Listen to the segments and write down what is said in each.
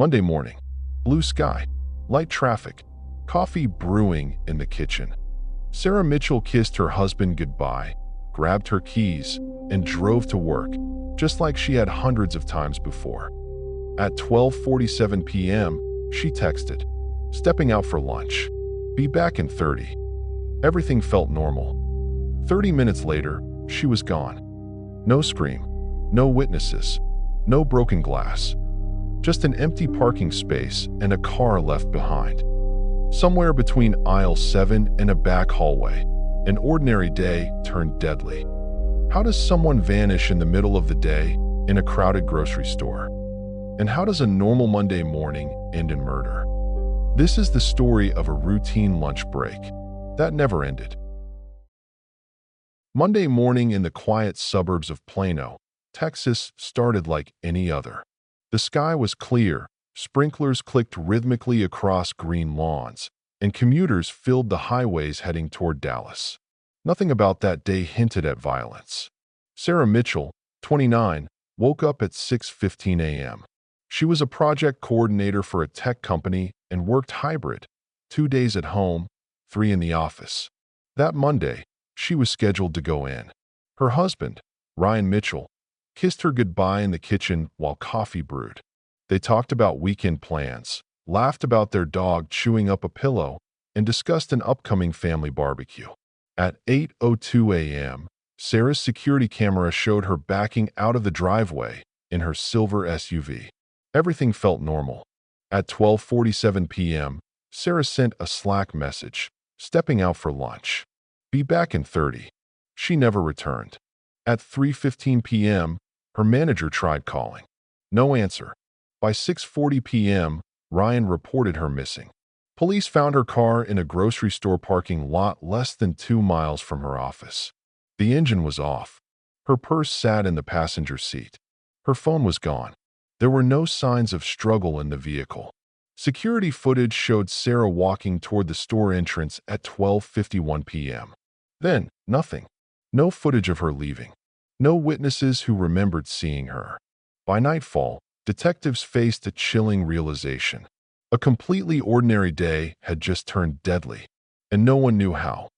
Monday morning. Blue sky, light traffic, coffee brewing in the kitchen. Sarah Mitchell kissed her husband goodbye, grabbed her keys, and drove to work, just like she had hundreds of times before. At 12:47 p.m., she texted, "Stepping out for lunch. Be back in 30." Everything felt normal. 30 minutes later, she was gone. No scream, no witnesses, no broken glass. Just an empty parking space and a car left behind. Somewhere between aisle 7 and a back hallway, an ordinary day turned deadly. How does someone vanish in the middle of the day in a crowded grocery store? And how does a normal Monday morning end in murder? This is the story of a routine lunch break that never ended. Monday morning in the quiet suburbs of Plano, Texas, started like any other. The sky was clear, sprinklers clicked rhythmically across green lawns, and commuters filled the highways heading toward Dallas. Nothing about that day hinted at violence. Sarah Mitchell, 29, woke up at 6:15 a.m. She was a project coordinator for a tech company and worked hybrid, 2 days at home, 3 in the office. That Monday, she was scheduled to go in. Her husband, Ryan Mitchell, kissed her goodbye in the kitchen while coffee brewed. They talked about weekend plans, laughed about their dog chewing up a pillow, and discussed an upcoming family barbecue. At 8:02 a.m., Sarah's security camera showed her backing out of the driveway in her silver SUV. Everything felt normal. At 12:47 p.m., Sarah sent a Slack message, "Stepping out for lunch. Be back in 30." She never returned. At 3:15 p.m., her manager tried calling. No answer. By 6:40 p.m., Ryan reported her missing. Police found her car in a grocery store parking lot less than 2 miles from her office. The engine was off. Her purse sat in the passenger seat. Her phone was gone. There were no signs of struggle in the vehicle. Security footage showed Sarah walking toward the store entrance at 12:51 p.m. Then, nothing. No footage of her leaving. No witnesses who remembered seeing her. By nightfall, detectives faced a chilling realization. A completely ordinary day had just turned deadly, and no one knew how.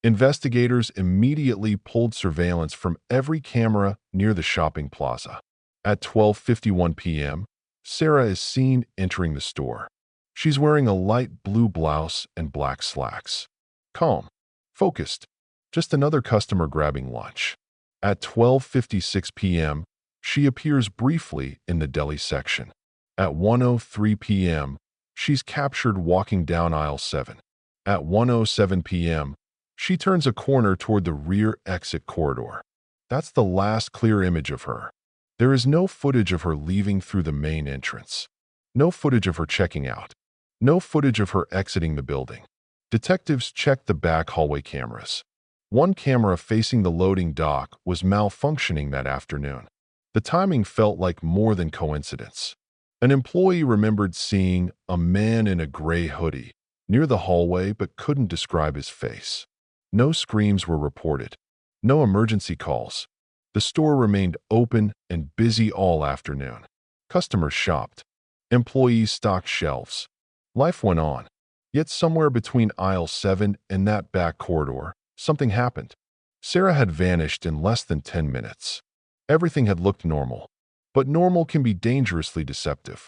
Investigators immediately pulled surveillance from every camera near the shopping plaza. At 12:51 p.m., Sarah is seen entering the store. She's wearing a light blue blouse and black slacks. Calm, focused, just another customer grabbing lunch. At 12:56 p.m., she appears briefly in the deli section. At 1:03 p.m., she's captured walking down aisle 7. At 1:07 p.m., she turns a corner toward the rear exit corridor. That's the last clear image of her. There is no footage of her leaving through the main entrance. No footage of her checking out. No footage of her exiting the building. Detectives checked the back hallway cameras. One camera facing the loading dock was malfunctioning that afternoon. The timing felt like more than coincidence. An employee remembered seeing a man in a gray hoodie near the hallway but couldn't describe his face. No screams were reported. No emergency calls. The store remained open and busy all afternoon. Customers shopped. Employees stocked shelves. Life went on. Yet somewhere between aisle 7 and that back corridor, something happened. Sarah had vanished in less than 10 minutes. Everything had looked normal. But normal can be dangerously deceptive.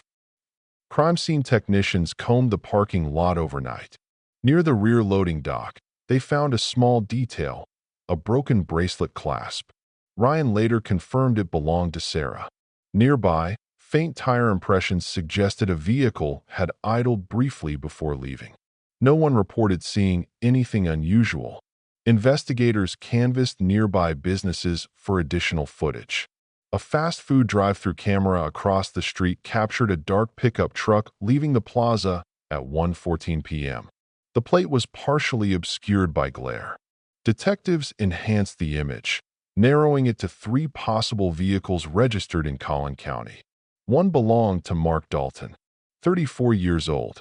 Crime scene technicians combed the parking lot overnight. Near the rear loading dock, they found a small detail, a broken bracelet clasp. Ryan later confirmed it belonged to Sarah. Nearby, faint tire impressions suggested a vehicle had idled briefly before leaving. No one reported seeing anything unusual. Investigators canvassed nearby businesses for additional footage. A fast food drive-thru camera across the street captured a dark pickup truck leaving the plaza at 1:14 p.m. The plate was partially obscured by glare. Detectives enhanced the image, narrowing it to 3 possible vehicles registered in Collin County. One belonged to Mark Dalton, 34 years old,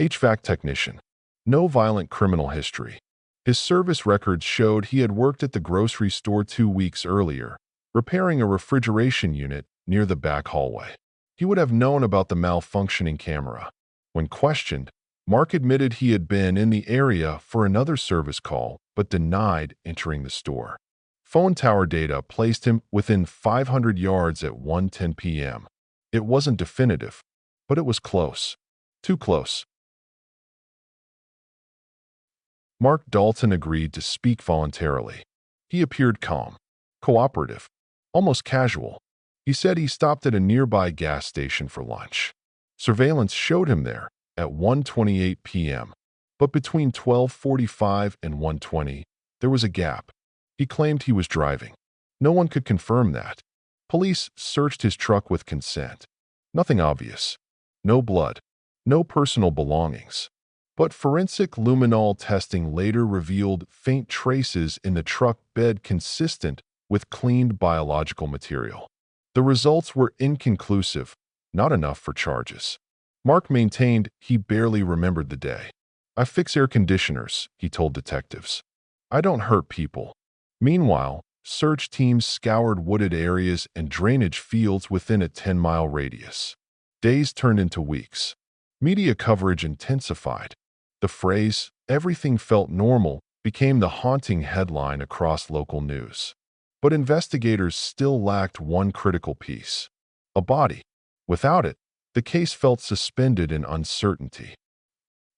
HVAC technician. No violent criminal history. His service records showed he had worked at the grocery store 2 weeks earlier, repairing a refrigeration unit near the back hallway. He would have known about the malfunctioning camera. When questioned, Mark admitted he had been in the area for another service call but denied entering the store. Phone tower data placed him within 500 yards at 1:10 p.m. It wasn't definitive, but it was close. Too close. Mark Dalton agreed to speak voluntarily. He appeared calm, cooperative, almost casual. He said he stopped at a nearby gas station for lunch. Surveillance showed him there at 1:28 p.m., but between 12:45 and 1:20, there was a gap. He claimed he was driving. No one could confirm that. Police searched his truck with consent. Nothing obvious. No blood. No personal belongings. But forensic luminol testing later revealed faint traces in the truck bed consistent with cleaned biological material. The results were inconclusive, not enough for charges. Mark maintained he barely remembered the day. "I fix air conditioners," he told detectives. "I don't hurt people." Meanwhile, search teams scoured wooded areas and drainage fields within a 10-mile radius. Days turned into weeks. Media coverage intensified. The phrase, "everything felt normal," became the haunting headline across local news. But investigators still lacked one critical piece: a body. Without it, the case felt suspended in uncertainty.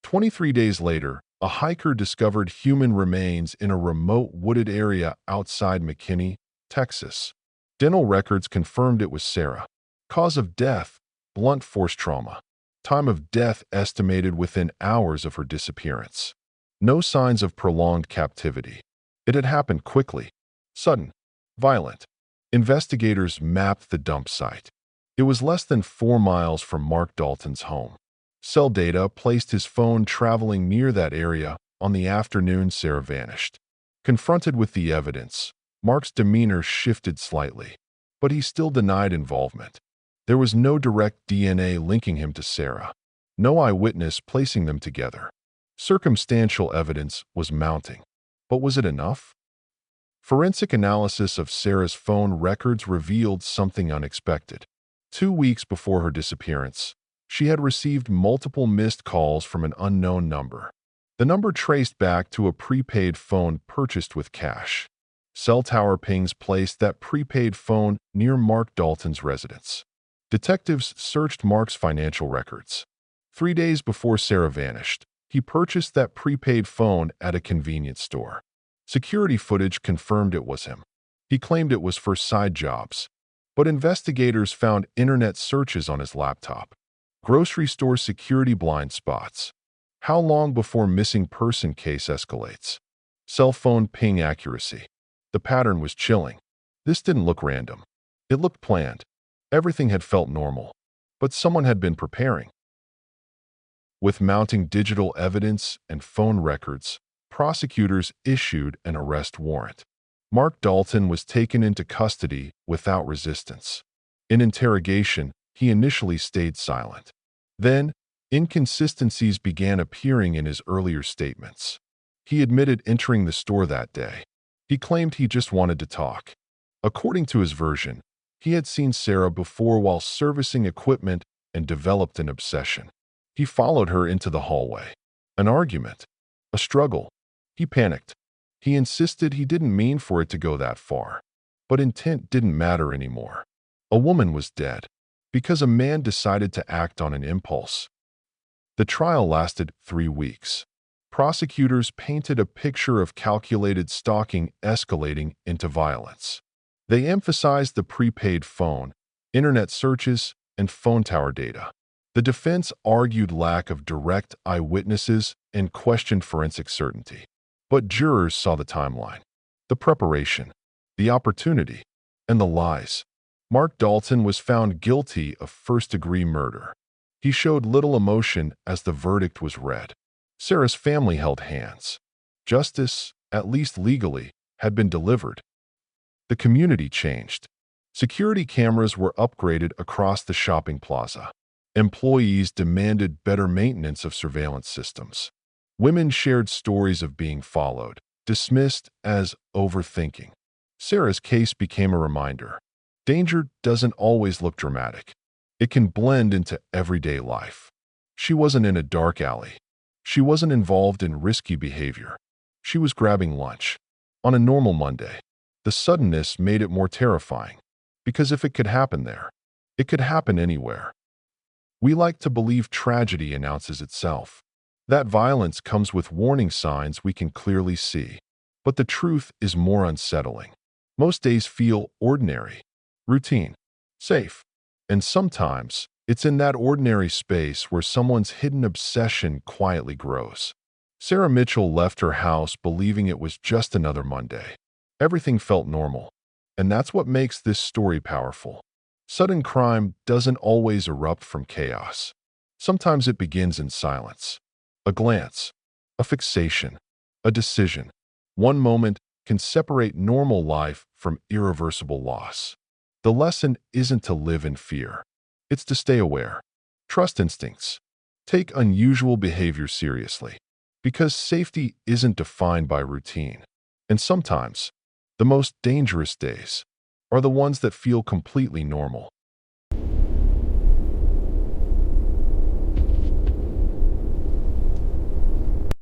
23 days later, a hiker discovered human remains in a remote wooded area outside McKinney, Texas. Dental records confirmed it was Sarah. Cause of death: blunt force trauma. Time of death estimated within hours of her disappearance. No signs of prolonged captivity. It had happened quickly, sudden, violent. Investigators mapped the dump site. It was less than 4 miles from Mark Dalton's home. Cell data placed his phone traveling near that area on the afternoon Sarah vanished. Confronted with the evidence, Mark's demeanor shifted slightly, but he still denied involvement. There was no direct DNA linking him to Sarah, no eyewitness placing them together. Circumstantial evidence was mounting, but was it enough? Forensic analysis of Sarah's phone records revealed something unexpected. 2 weeks before her disappearance, she had received multiple missed calls from an unknown number. The number traced back to a prepaid phone purchased with cash. Cell tower pings placed that prepaid phone near Mark Dalton's residence. Detectives searched Mark's financial records. 3 days before Sarah vanished, he purchased that prepaid phone at a convenience store. Security footage confirmed it was him. He claimed it was for side jobs, but investigators found internet searches on his laptop. Grocery store security blind spots. How long before missing person case escalates? Cell phone ping accuracy. The pattern was chilling. This didn't look random. It looked planned. Everything had felt normal, but someone had been preparing. With mounting digital evidence and phone records, prosecutors issued an arrest warrant. Mark Dalton was taken into custody without resistance. In interrogation, he initially stayed silent. Then, inconsistencies began appearing in his earlier statements. He admitted entering the store that day. He claimed he just wanted to talk. According to his version, he had seen Sarah before while servicing equipment and developed an obsession. He followed her into the hallway. An argument. A struggle. He panicked. He insisted he didn't mean for it to go that far. But intent didn't matter anymore. A woman was dead because a man decided to act on an impulse. The trial lasted 3 weeks. Prosecutors painted a picture of calculated stalking escalating into violence. They emphasized the prepaid phone, internet searches, and phone tower data. The defense argued lack of direct eyewitnesses and questioned forensic certainty. But jurors saw the timeline, the preparation, the opportunity, and the lies. Mark Dalton was found guilty of first-degree murder. He showed little emotion as the verdict was read. Sarah's family held hands. Justice, at least legally, had been delivered. The community changed. Security cameras were upgraded across the shopping plaza. Employees demanded better maintenance of surveillance systems. Women shared stories of being followed, dismissed as overthinking. Sarah's case became a reminder. Danger doesn't always look dramatic. It can blend into everyday life. She wasn't in a dark alley. She wasn't involved in risky behavior. She was grabbing lunch. On a normal Monday, the suddenness made it more terrifying. Because if it could happen there, it could happen anywhere. We like to believe tragedy announces itself. That violence comes with warning signs we can clearly see. But the truth is more unsettling. Most days feel ordinary, routine, safe. And sometimes, it's in that ordinary space where someone's hidden obsession quietly grows. Sarah Mitchell left her house believing it was just another Monday. Everything felt normal. And that's what makes this story powerful. Sudden crime doesn't always erupt from chaos. Sometimes it begins in silence. A glance, a fixation, a decision. One moment can separate normal life from irreversible loss. The lesson isn't to live in fear. It's to stay aware. Trust instincts. Take unusual behavior seriously. Because safety isn't defined by routine. And sometimes, the most dangerous days are the ones that feel completely normal.